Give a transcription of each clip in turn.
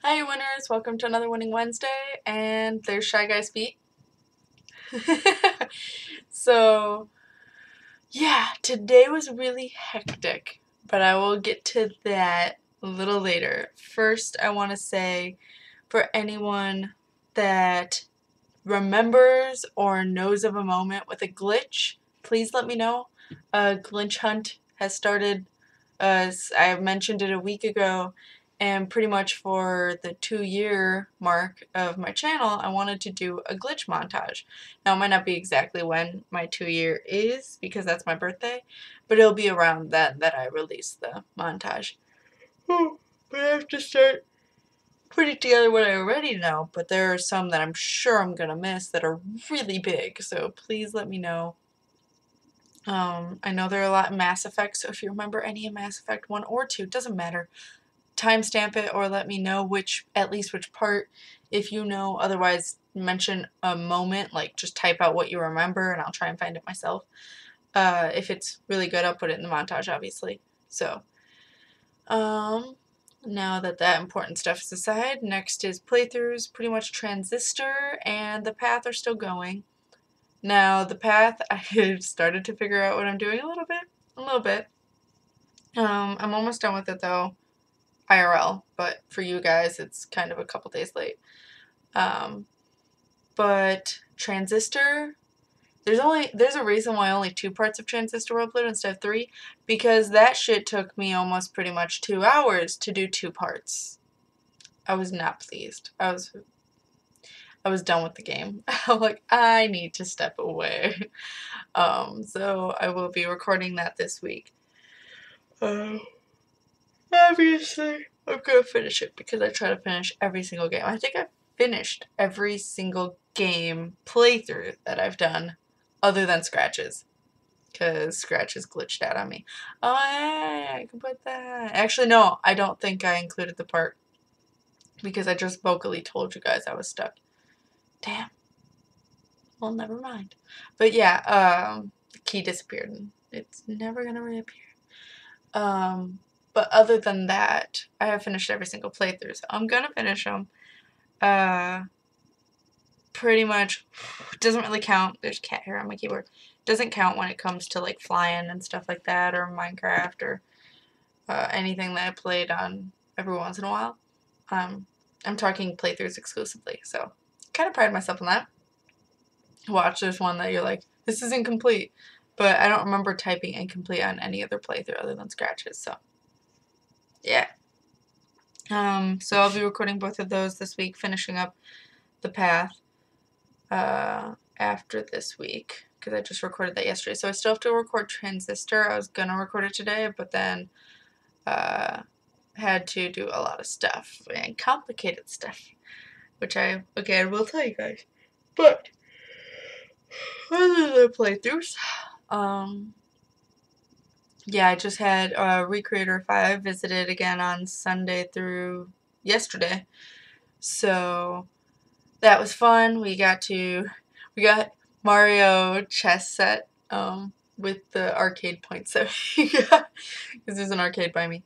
Hi winners, welcome to another Winning Wednesday, and there's Shy Guy's feet. So, yeah, today was really hectic, but I will get to that a little later. First, I want to say, for anyone that remembers or knows of a moment with a glitch, please let me know. A glitch hunt has started. I mentioned it a week ago, and pretty much for the 2-year mark of my channel, I wanted to do a glitch montage. Now, it might not be exactly when my 2-year is, because that's my birthday, but it'll be around then that I release the montage. But I have to start putting together what I already know, but there are some that I'm sure I'm going to miss that are really big, so please let me know. I know there are a lot in Mass Effect, so if you remember any in Mass Effect 1 or 2, doesn't matter. Timestamp it or let me know at least which part, if you know. Otherwise, mention a moment, like just type out what you remember and I'll try and find it myself. If it's really good, I'll put it in the montage, obviously. So, now that important stuff is aside, next is playthroughs. Pretty much Transistor and The Path are still going. Now, The Path, I've started to figure out what I'm doing a little bit. I'm almost done with it though, IRL, but for you guys, it's kind of a couple days late. But Transistor, there's a reason why only 2 parts of Transistor were uploaded instead of 3, because that shit took me almost pretty much 2 hours to do 2 parts. I was not pleased. I was done with the game. I'm like, I need to step away. So I will be recording that this week. Obviously, I'm gonna finish it because I try to finish every single game. I think I've finished every single game playthrough that I've done, other than Scratches, because Scratches glitched out on me. Oh, yeah, I can put that. Actually, no, I don't think I included the part because I just vocally told you guys I was stuck. Damn. Well, never mind. But yeah, the key disappeared and it's never gonna reappear. But other than that, I have finished every single playthrough, so I'm gonna finish them. Pretty much doesn't really count. There's cat hair on my keyboard. Doesn't count when it comes to like flying and stuff like that, or Minecraft, or anything that I played on every once in a while. I'm talking playthroughs exclusively, so kind of pride myself on that. Watch, there's one that you're like, this is incomplete, but I don't remember typing incomplete on any other playthrough other than Scratches, so yeah. So I'll be recording both of those this week, finishing up The Path after this week, because I just recorded that yesterday. So I still have to record Transistor. I was gonna record it today, but then had to do a lot of stuff, and complicated stuff, which I, again, will tell you guys. But other than playthroughs, yeah, I just had Recreator 5 visited again on Sunday through yesterday. So that was fun. We got Mario chess set with the arcade points that we got, because there's an arcade by me.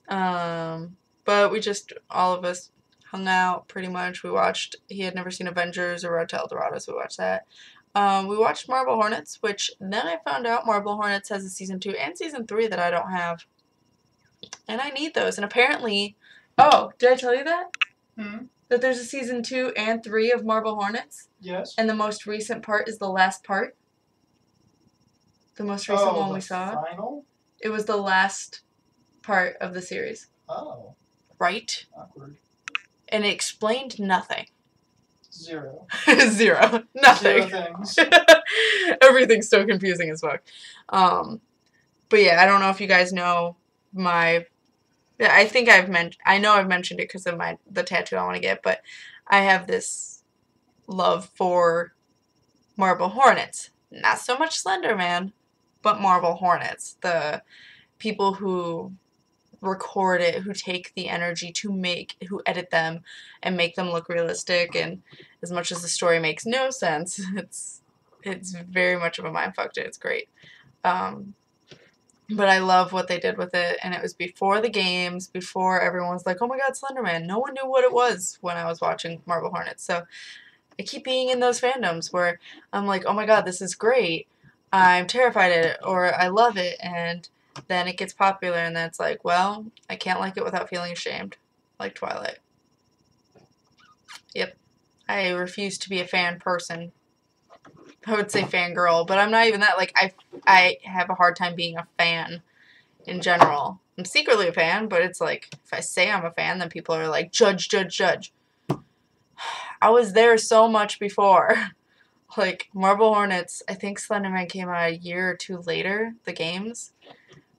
But we just, all of us hung out pretty much. We watched, he had never seen Avengers or Road to El Dorado, so we watched that. We watched Marble Hornets, which then I found out Marble Hornets has a season 2 and season 3 that I don't have. And I need those. And apparently, oh, did I tell you that? That there's a season 2 and 3 of Marble Hornets? Yes. And the most recent part is the last part? The most recent one we saw? Final? It was the last part of the series. Oh. Right? Awkward. And it explained nothing. 0. 0. Nothing. 0 things. Everything's so confusing as fuck. But yeah, I don't know if you guys know my... I think I've mentioned it because of the tattoo I want to get, but I have this love for Marble Hornets. Not so much Slender Man, but Marble Hornets. The people who record it, who take the energy who edit them and make them look realistic, and as much as the story makes no sense, it's very much of a mindfuck. It's great. But I love what they did with it, and it was before the games, before everyone was like, oh my god, Slenderman. No one knew what it was when I was watching Marble Hornets. So I keep being in those fandoms where I'm like, oh my god, this is great. I'm terrified at it, or I love it, and then it gets popular, and then it's like, well, I can't like it without feeling ashamed. Like Twilight. Yep. I refuse to be a fan person. I would say fangirl, but I'm not even that. Like, I have a hard time being a fan in general. I'm secretly a fan, but it's like, if I say I'm a fan, then people are like, judge, judge, judge. I was there so much before. Like, Marble Hornets, I think Slenderman came out a year or two later, the games.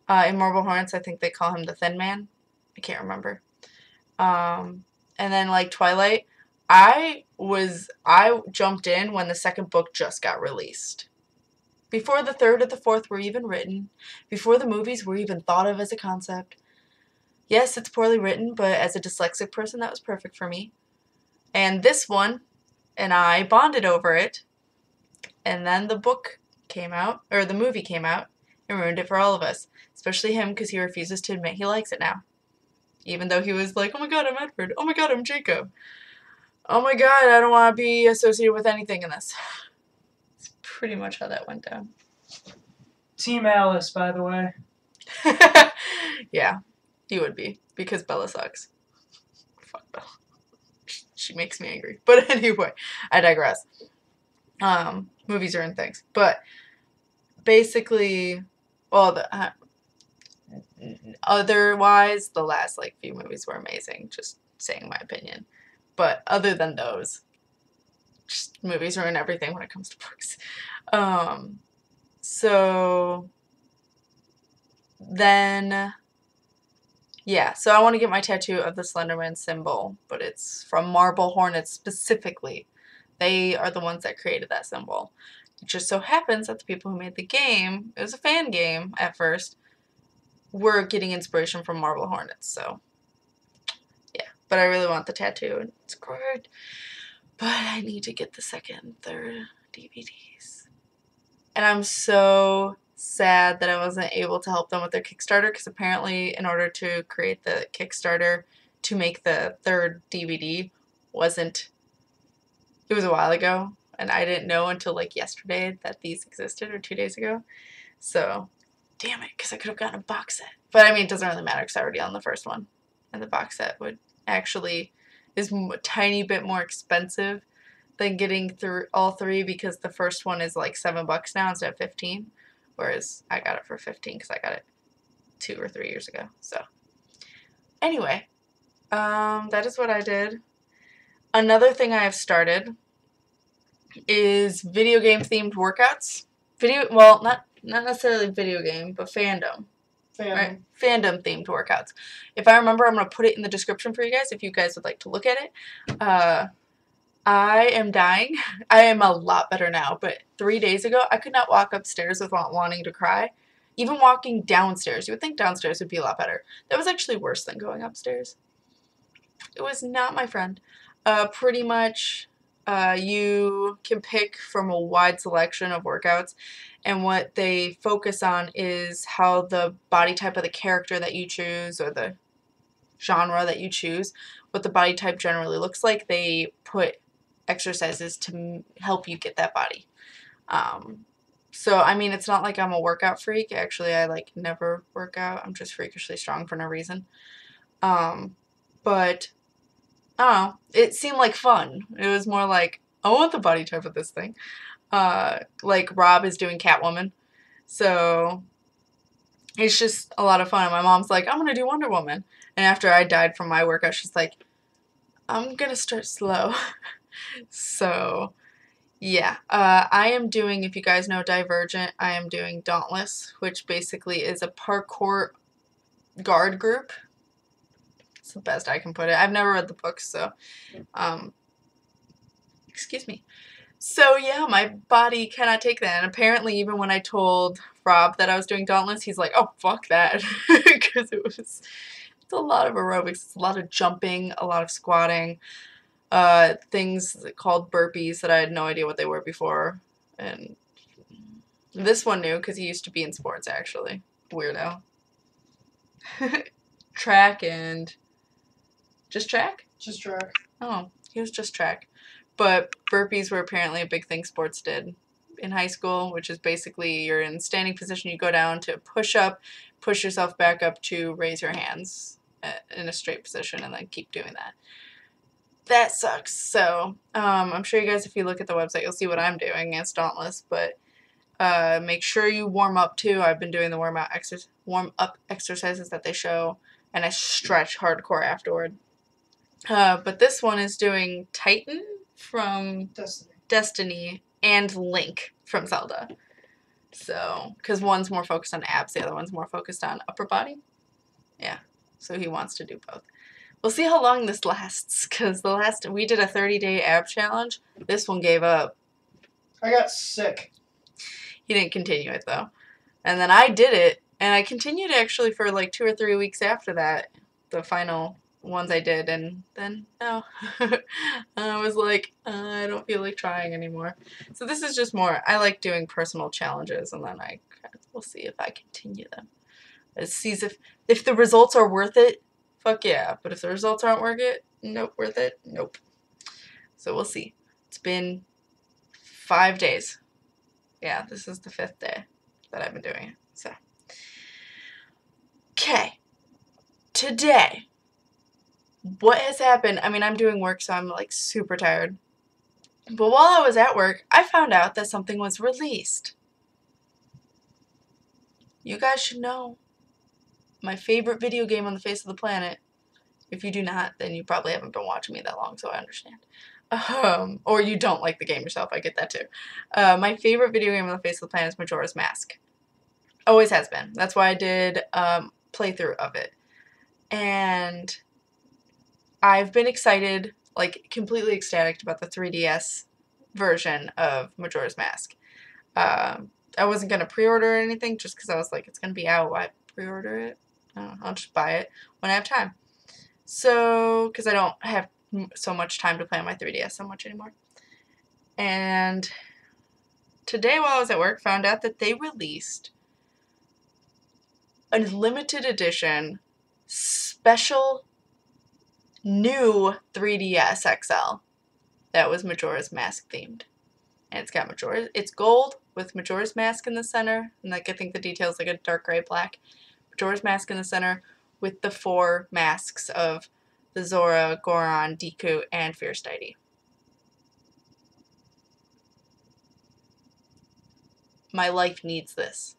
In Marble Hornets, I think they call him the Thin Man. I can't remember. And then, like, Twilight, I jumped in when the second book just got released. Before the third or the fourth were even written. Before the movies were even thought of as a concept. Yes, it's poorly written, but as a dyslexic person, that was perfect for me. And this one, and I bonded over it. And then the book came out, or the movie came out, and ruined it for all of us. Especially him, because he refuses to admit he likes it now. Even though he was like, oh my god, I'm Edward. Oh my god, I'm Jacob. Oh my god, I don't want to be associated with anything in this. That's pretty much how that went down. Team Alice, by the way. Yeah, he would be, because Bella sucks. Fuck Bella. She makes me angry. But anyway, I digress. Movies are in things. But basically, well, otherwise, the last like few movies were amazing. Just saying my opinion. But other than those, just movies ruin everything when it comes to books. So then, yeah. So I want to get my tattoo of the Slenderman symbol, but it's from Marble Hornets specifically. They are the ones that created that symbol. It just so happens that the people who made the game, it was a fan game at first, were getting inspiration from Marble Hornets. So, yeah. But I really want the tattoo, and it's great. But I need to get the second and third DVDs. And I'm so sad that I wasn't able to help them with their Kickstarter, because apparently in order to create the Kickstarter to make the third DVD it was a while ago, and I didn't know until like yesterday that these existed, or 2 days ago. So, damn it, because I could have gotten a box set. But I mean, it doesn't really matter because I already own the first one. And the box set is a tiny bit more expensive than getting through all three, because the first one is like $7 now instead of 15, whereas I got it for 15 because I got it 2 or 3 years ago. So, anyway, that is what I did. Another thing I have started is video game themed workouts. Well, not necessarily video game, but fandom. Right? Fandom themed workouts. If I remember, I'm going to put it in the description for you guys if you guys would like to look at it. I am dying. I am a lot better now, but 3 days ago, I could not walk upstairs without wanting to cry. Even walking downstairs. You would think downstairs would be a lot better. That was actually worse than going upstairs. It was not my friend. Pretty much, you can pick from a wide selection of workouts, and what they focus on is how the body type of the character that you choose, or the genre that you choose, what the body type generally looks like. They put exercises to help you get that body. So, I mean, it's not like I'm a workout freak. Actually, I like never work out. I'm just freakishly strong for no reason. But I don't know, it seemed like fun. It was more like, I want the body type of this thing. Like Rob is doing Catwoman. So it's just a lot of fun. And my mom's like, I'm going to do Wonder Woman. And after I died from my workout, she's like, I'm going to start slow. So, yeah. I am doing, if you guys know Divergent, I am doing Dauntless, which basically is a parkour guard group. It's the best I can put it. I've never read the books, so, excuse me. So, yeah, my body cannot take that. And apparently, even when I told Rob that I was doing Dauntless, he's like, oh, fuck that. Because it's a lot of aerobics. It's a lot of jumping, a lot of squatting, things called burpees that I had no idea what they were before. And this one knew because he used to be in sports, actually. Weirdo. Track and... Just track? Just track. Oh, he was just track. But burpees were apparently a big thing sports did in high school, which is basically you're in standing position, you go down to push up, push yourself back up to raise your hands in a straight position, and then keep doing that. That sucks. So I'm sure you guys, if you look at the website, you'll see what I'm doing. It's dauntless, but make sure you warm up too. I've been doing the warm up exercises that they show, and I stretch hardcore afterward. But this one is doing Titan from Destiny and Link from Zelda. So, because one's more focused on abs, the other one's more focused on upper body. Yeah, so he wants to do both. We'll see how long this lasts, because we did a 30-day ab challenge. This one gave up. I got sick. He didn't continue it, though. And then I did it, and I continued actually for like 2 or 3 weeks after that, the final ones I did, and then, no. I was like, I don't feel like trying anymore. So this is just more, I like doing personal challenges, and then we'll see if I continue them. It sees if the results are worth it, fuck yeah. But if the results aren't worth it, nope. So we'll see. It's been 5 days. Yeah, this is the 5th day that I've been doing it. So, okay. Today, what has happened? I mean, I'm doing work, so I'm like super tired. But while I was at work, I found out that something was released. You guys should know. My favorite video game on the face of the planet. If you do not, then you probably haven't been watching me that long, so I understand. Or you don't like the game yourself, I get that too. My favorite video game on the face of the planet is Majoras Mask. Always has been. That's why I did playthrough of it. And I've been excited, like completely ecstatic about the 3DS version of Majora's Mask. I wasn't going to pre-order anything just because I was like, it's going to be out. Why pre-order it? I don't know, I'll just buy it when I have time. So, because I don't have so much time to play on my 3DS so much anymore. And today while I was at work, found out that they released a limited edition special new 3DS XL that was Majora's Mask themed. And it's got it's gold with Majora's Mask in the center, and like I think the details like a dark gray black. Majora's Mask in the center with the 4 masks of the Zora, Goron, Deku, and Fierce Deity. My life needs this.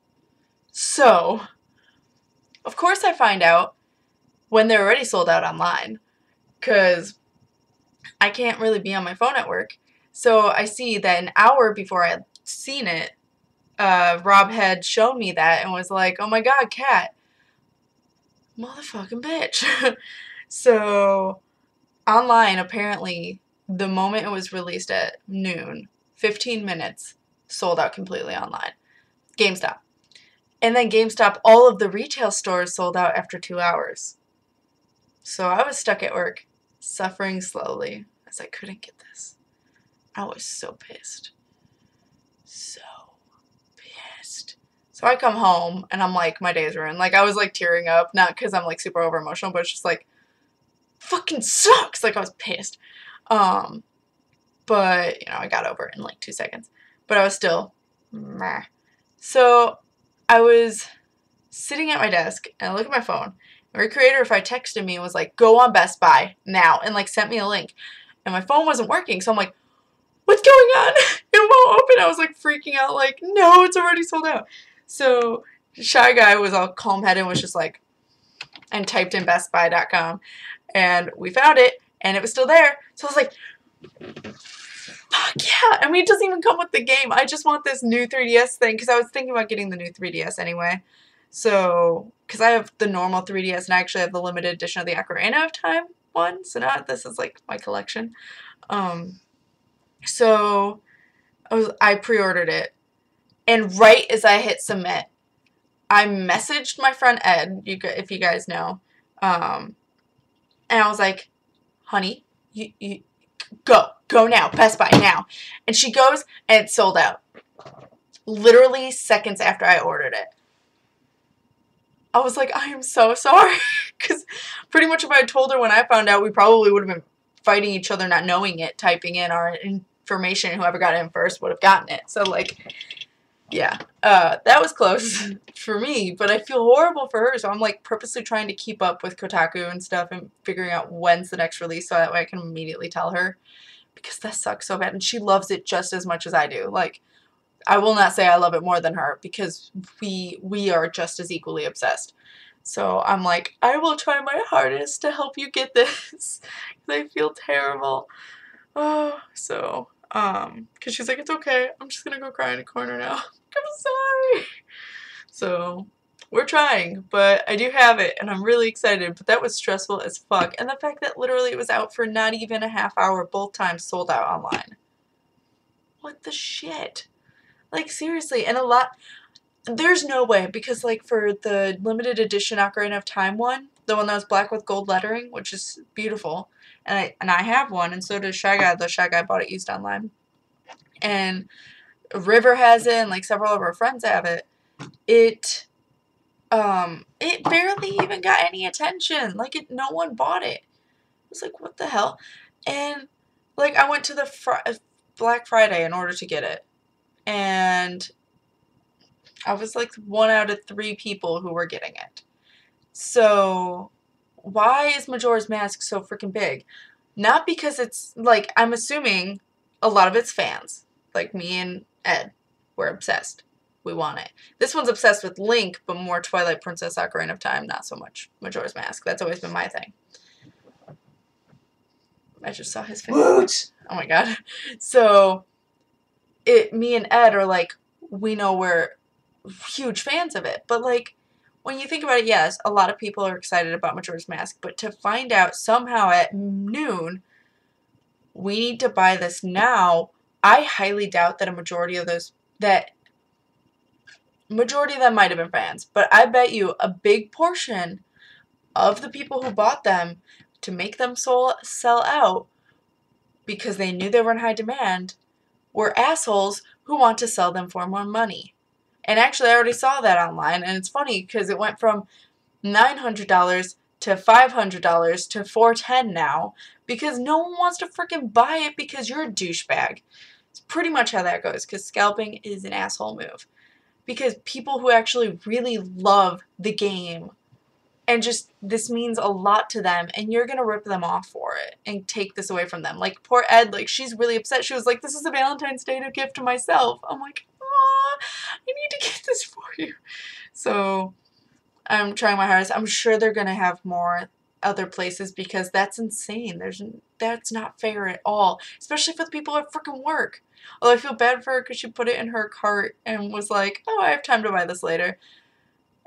So, of course I find out when they're already sold out online, because I can't really be on my phone at work. So I see that an hour before I had seen it, Rob had shown me that and was like, oh my god, Kat, motherfucking bitch. So online, apparently, the moment it was released at noon, 15 minutes, sold out completely online. GameStop. And then GameStop, all of the retail stores sold out after 2 hours. So I was stuck at work, suffering slowly, as I couldn't get this. I was so pissed. So pissed. So I come home, and I'm like, my day's ruined. Like, I was, like, tearing up. Not because I'm, like, super over-emotional, but it's just, like, fucking sucks. Like, I was pissed. But, you know, I got over it in, like, 2 seconds. But I was still meh. So I was sitting at my desk, and I look at my phone. Recreator texted me and was like, go on Best Buy now, and, like, sent me a link. And my phone wasn't working, so I'm like, what's going on? It won't open. I was, like, freaking out, like, no, it's already sold out. So Shy Guy was all calm-headed and was just like, and typed in bestbuy.com. And we found it, and it was still there. So I was like, fuck yeah. I mean, it doesn't even come with the game. I just want this new 3DS thing, because I was thinking about getting the new 3DS anyway. So, because I have the normal 3DS, and I actually have the limited edition of the Ocarina of Time one. So now this is, like, my collection. So I pre-ordered it. And right as I hit submit, I messaged my friend Ed, if you guys know. And I was like, honey, you go now, Best Buy now. And she goes, and it's sold out. Literally seconds after I ordered it. I was like, I am so sorry. Because pretty much if I had told her when I found out, we probably would have been fighting each other, not knowing it, typing in our information. Whoever got in first would have gotten it. So, like, yeah, that was close for me, but I feel horrible for her, so I'm, like, purposely trying to keep up with Kotaku and stuff and figuring out when's the next release so that way I can immediately tell her, because that sucks so bad, and she loves it just as much as I do. Like, I will not say I love it more than her, because we are just as equally obsessed. So I'm like, I will try my hardest to help you get this, because I feel terrible. Oh, so, because she's like, it's okay, I'm just gonna go cry in a corner now. I'm sorry. So, we're trying, but I do have it, and I'm really excited, but that was stressful as fuck. And the fact that literally it was out for not even a half hour, both times sold out online. What the shit? Like, seriously, and a lot, there's no way, because, like, for the limited edition Ocarina of Time one, the one that was black with gold lettering, which is beautiful, and I have one, and so does Shy Guy, though Shy Guy bought it used online. And River has it, and, like, several of our friends have it. It barely even got any attention. Like, no one bought it. I was like, what the hell? And, like, I went to the Black Friday in order to get it. And I was, like, 1 out of 3 people who were getting it. So, why is Majora's Mask so freaking big? Not because it's, like, I'm assuming a lot of it's fans. Like, me and Ed, we're obsessed. We want it. This one's obsessed with Link, but more Twilight Princess, Ocarina of Time, not so much Majora's Mask. That's always been my thing. I just saw his face. Woot! Oh my god. So, me and Ed are like, we know we're huge fans of it. But, like, when you think about it, yes, a lot of people are excited about Majora's Mask, but to find out somehow at noon, we need to buy this now, I highly doubt that a majority of those, majority of them might have been fans, but I bet you a big portion of the people who bought them to make them sell out because they knew they were in high demand were assholes who want to sell them for more money. And actually, I already saw that online, and it's funny because it went from $900 to $500 to $410 now because no one wants to freaking buy it because you're a douchebag. It's pretty much how that goes, because scalping is an asshole move. Because people who actually really love the game and just this means a lot to them, and you're gonna rip them off for it and take this away from them. Like, poor Ed, like, she's really upset. She was like, this is a Valentine's Day gift to myself. I'm like, aw, I need to get this for you. So, I'm trying my hardest. I'm sure they're gonna have more other places because that's insane. That's not fair at all, especially for the people at freaking work. Although I feel bad for her because she put it in her cart and was like, oh, I have time to buy this later.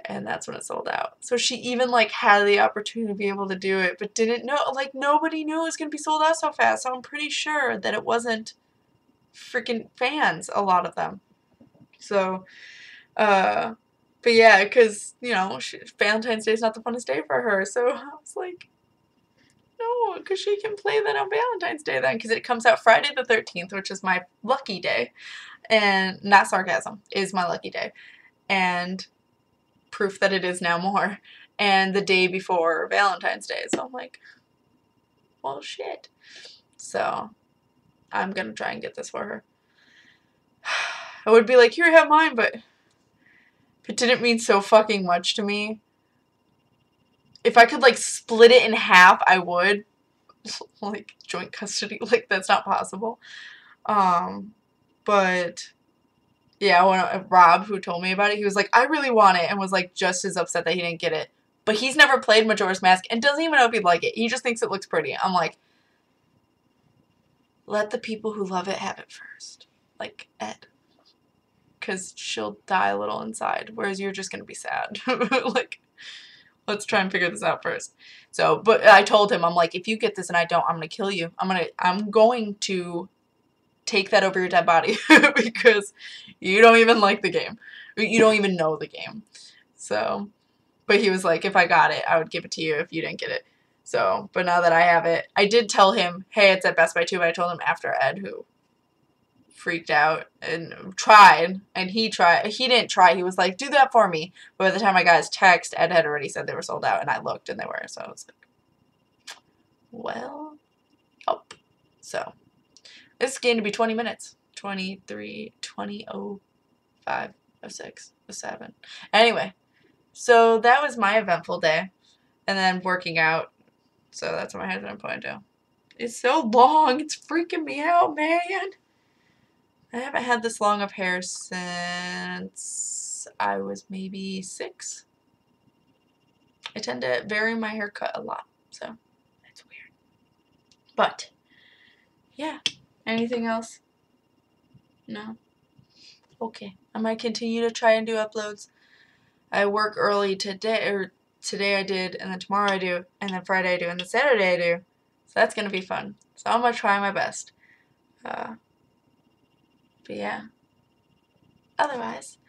And that's when it sold out. So she even, like, had the opportunity to be able to do it, but didn't know, like, nobody knew it was going to be sold out so fast. So I'm pretty sure that it wasn't freaking fans, a lot of them. So, but yeah, because, you know, Valentine's Day is not the funnest day for her. So I was like, no, because she can play that on Valentine's Day then, because it comes out Friday the 13th, which is my lucky day. And not sarcasm, is my lucky day. And proof that it is now more. And the day before Valentine's Day. So I'm like, well, shit. So I'm going to try and get this for her. I would be like, here, have mine, but if it didn't mean so fucking much to me, if I could, like, split it in half, I would. Like, joint custody, like, that's not possible. But yeah, when Rob, who told me about it, he was like, I really want it, and was, like, just as upset that he didn't get it. But he's never played Majora's Mask and doesn't even know if he'd like it. He just thinks it looks pretty. I'm like, let the people who love it have it first. Like, Ed. Because she'll die a little inside, whereas you're just going to be sad. Like, let's try and figure this out first. So, but I told him, I'm like, if you get this and I don't, I'm going to kill you. I'm going to take that over your dead body because you don't even like the game. You don't even know the game. So, but he was like, if I got it, I would give it to you if you didn't get it. So, but now that I have it, I did tell him, hey, it's at Best Buy too, but I told him after Ed, who freaked out and tried, and he didn't try, he was like, do that for me, but by the time I got his text, Ed had already said they were sold out, and I looked and they were, so I was like, well, oh. So this is going to be 20 minutes. 23, 20, 05, 06, 07. Anyway, so that was my eventful day. And then working out. So that's what my hair's in a ponytail. It's so long. It's freaking me out, man. I haven't had this long of hair since I was maybe 6. I tend to vary my haircut a lot. So that's weird. But, yeah. Anything else? No? Okay. I might continue to try and do uploads. I work early today, or today I did, and then tomorrow I do, and then Friday I do, and then Saturday I do. So that's going to be fun. So I'm going to try my best. But yeah. Otherwise,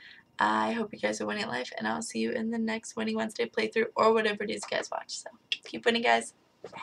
I hope you guys are winning at life, and I'll see you in the next Winning Wednesday playthrough, or whatever it is you guys watch. So keep winning, guys. Bye.